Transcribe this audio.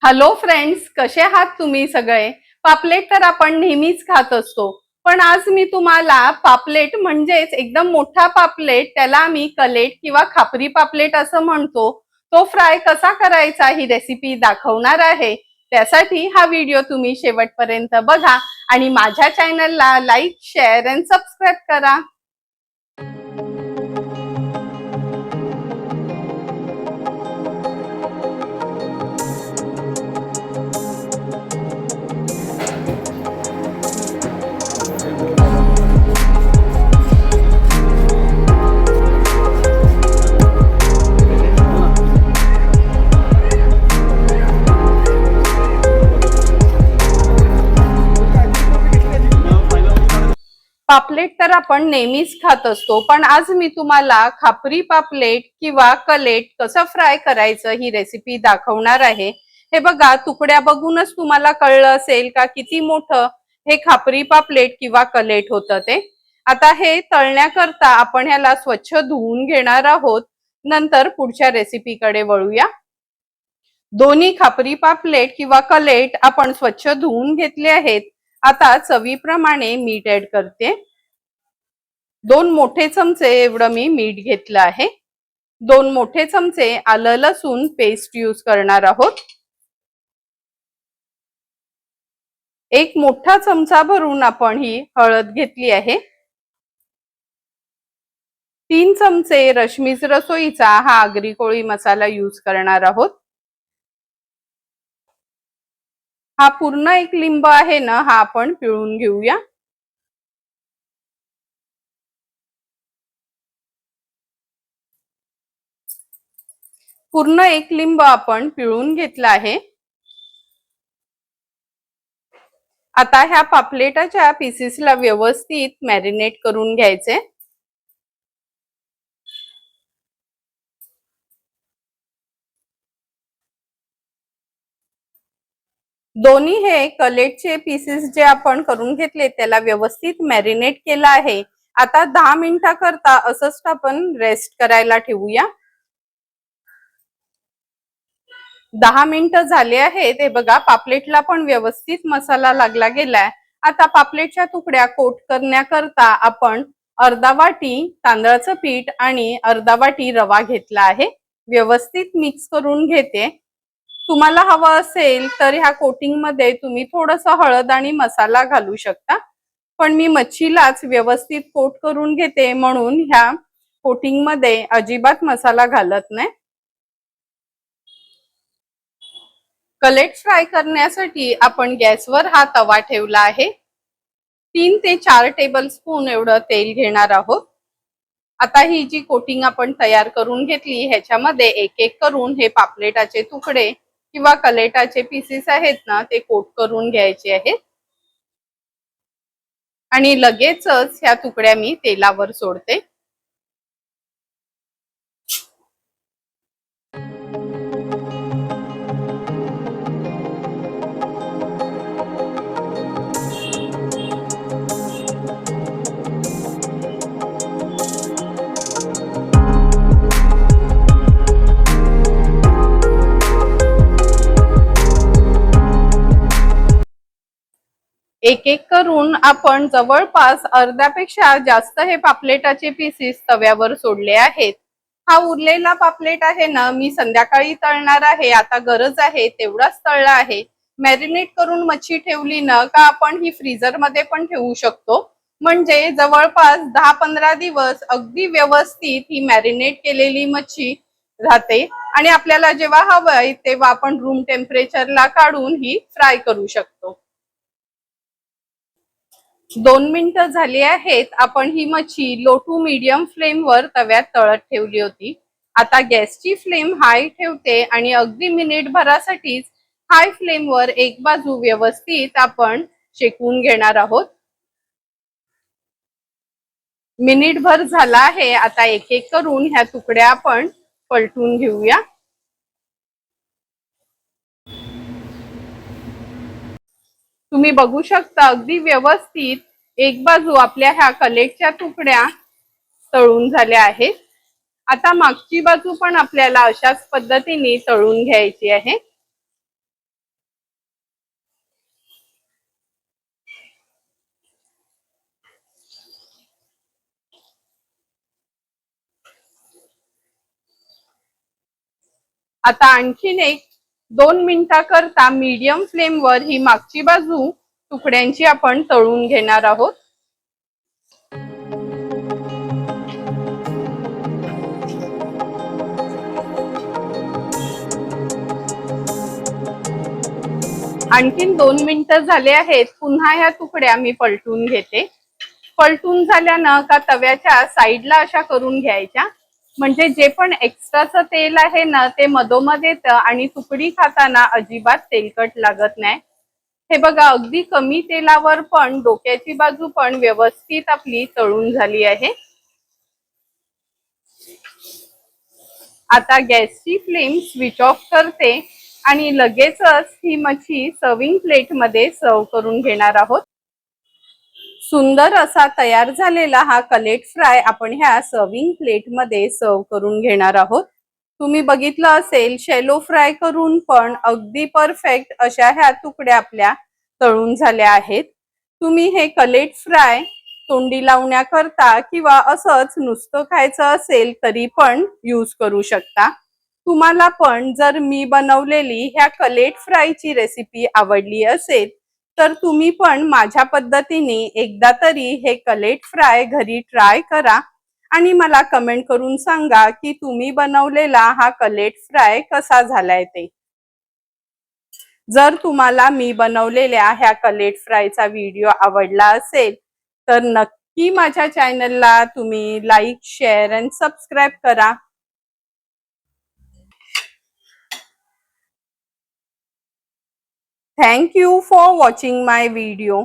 Hello friends, कसे आहात तुम्ही सगळे? पापलेट तर आपण नेहमीच खात असतो, पण आज मी तुम्हाला पापलेट म्हणजेच एकदम मोठा पापलेट, त्याला आम्ही कलेट किंवा खापरी पापलेट असं म्हणतो, तो फ्राय कसा करायचा ही रेसिपी दाखवणार आहे। त्यासाठी हा व्हिडिओ तुम्ही शेवटपर्यंत बघा आणि माझ्या चॅनलला लाईक, शेअर आणि सबस्क्राईब करा। पापलेट तर आपण नेहमीच खात असतो, पण आज मी तुम्हाला खापरी पापलेट किंवा कलेट कसं फ्राय करायचं ही रेसिपी दाखवणार आहे। हे बघा, तुकड्या बघूनच तुम्हाला कळलं असेल का किती मोठं हे खापरी पापलेट किंवा कलेट होतं ते। आता हे तळण्याकरता आपण ह्याला स्वच्छ धुवून घेणार आहोत, नंतर पुढच्या रेसिपीकडे वळूया। दोन्ही खापरी पापलेट किंवा कलेट आपण स्वच्छ धुवून घेतले आहेत। आता चवीप्रमाणे मीठ ऍड करते। 2 मोठे चमचे एवढं मी मीठ घेतलं आहे। 2 मोठे चमचे आलं लसूण पेस्ट यूज करणार आहोत। 1 मोठा चमचा भरून आपण ही हळद घेतली आहे। 3 चमचे रश्मीच रसोईचा हा आगरी कोळी मसाला यूज करणार आहोत। हा पूर्ण 1 लिंब आहे ना, हा आपण पिळून घेऊया। पूर्ण 1 लिंब आपण पिळून घेतला आहे। आता ह्या पापलेटाच्या पीसेसला व्यवस्थित मॅरिनेट करून घ्यायचे। दोन्ही हे कलेटचे पीसेस जे आपण करून घेतले त्याला व्यवस्थित मॅरिनेट केला आहे। आता 10 मिनिटाकरता असंच आपण रेस्ट करायला ठेवूया। 10 मिनिटं झाले आहेत। हे बघा, पापलेटला पण व्यवस्थित मसाला लागला गेलाय। आता पापलेटच्या तुकड्या कोट करण्याकरता आपण अर्धा वाटी तांदळाचं पीठ आणि अर्धा वाटी रवा घेतला आहे। व्यवस्थित मिक्स करून घेते। तुम्हाला हवं असेल तर ह्या कोटिंग मध्ये तुम्ही थोडंसं हळद आणि मसाला घालू शकता, पण मी मच्छीलाच व्यवस्थित कोट करून घेते म्हणून ह्या कोटिंग मध्ये अजिबात मसाला घालत नाही। कलेट फ्राय करण्यासाठी आपण गॅसवर हा तवा ठेवला आहे। 3 ते 4 टेबलस्पून एवढं तेल घेणार आहोत। आता ही जी कोटिंग आपण तयार करून घेतली ह्याच्यामध्ये एक एक करून हे पापलेटाचे तुकडे किंवा कलेटाचे पीसेस आहेत ना, ते कोट करून घ्यायचे आहेत आणि लगेचच ह्या तुकड्या मी तेलावर सोडते। एक एक करून आपण जवळपास अर्ध्यापेक्षा जास्त हे पापलेटाचे पीसेस तव्यावर सोडले आहेत। हा उरलेला पापलेट आहे ना, मी संध्याकाळी तळणार आहे। आता गरज आहे तेवढाच तळला आहे। मॅरिनेट करून मच्छी ठेवली ना का आपण ही फ्रीजर मध्ये पण ठेवू शकतो, म्हणजे जवळपास 10-15 दिवस अगदी व्यवस्थित ही मॅरिनेट केलेली मच्छी राहते आणि आपल्याला जेव्हा हवंय तेव्हा आपण रूम टेम्परेचरला काढून ही फ्राय करू शकतो। 2 मिनिटं झाली आहेत। आपण ही मच्छी लो टू मीडियम फ्लेम वर तव्यात तळत ठेवली होती। आता गॅसची फ्लेम हाय ठेवते आणि अगदी मिनिट भरासाठीच हाय फ्लेम वर एक बाजू व्यवस्थित आपण शेकून घेणार आहोत। मिनिट भर झाला आहे। आता एक एक करून ह्या तुकड्या आपण पलटून घेऊया। तुम्ही बघू शकता अगदी व्यवस्थित एक बाजू आपल्या ह्या कलेटच्या तुकड्या तळून झाल्या आहेत। आता मागची बाजू पण आपल्याला अशाच पद्धतीने तळून घ्यायची आहे। आता आणखीन 1-2 मिनिटाकरता मीडियम फ्लेमवर ही मागची बाजू तुकड्यांची आपण तळून घेणार आहोत. आणखीन 2 मिनिटं झाले आहेत. पुन्हा ह्या तुकड्या मी पलटून घेते. पलटून झाल्यानं का तव्याच्या साईडला अशा करून घ्यायच्या, म्हणजे जे पण एक्स्ट्राचं तेल आहे ना ते मधोमध येतं आणि तुकडी खाताना अजिबात तेलकट लागत नाही. हे बघा, अगदी कमी तेलावर पण डोक्याची बाजू पण व्यवस्थित आपली तळून झाली आहे. आता गॅसची फ्लेम स्विच ऑफ करते आणि लगेचच ही मच्छी सर्विंग प्लेटमध्ये सर्व करून घेणार आहोत. सुंदर असा तयार झालेला हा कलेट फ्राय आपण ह्या सर्विंग प्लेटमध्ये सर्व करून घेणार आहोत. तुम्ही बघितलं असेल, शॅलो फ्राय करून पण अगदी परफेक्ट अशा ह्या तुकड्या आपल्या तळून झाल्या आहेत. तुम्ही हे कलेट फ्राय तोंडी लावण्याकरता किंवा असंच नुसतं खायचं असेल तरी पण यूज करू शकता. तुम्हाला पण जर मी बनवलेली ह्या कलेट फ्रायची रेसिपी आवडली असेल तर तुम्ही पण माझ्या पद्धतीने एकदा तरी हे कलेट फ्राय घरी ट्राय करा आणि मला कमेंट करून सांगा की तुम्ही बनवलेला हा कलेट फ्राय कसा झालाय ते. जर तुम्हाला मी बनवलेल्या ह्या कलेट फ्रायचा व्हिडिओ आवडला असेल तर नक्की माझ्या चॅनलला तुम्ही लाईक, शेअर आणि सबस्क्राईब करा. Thank you for watching my video.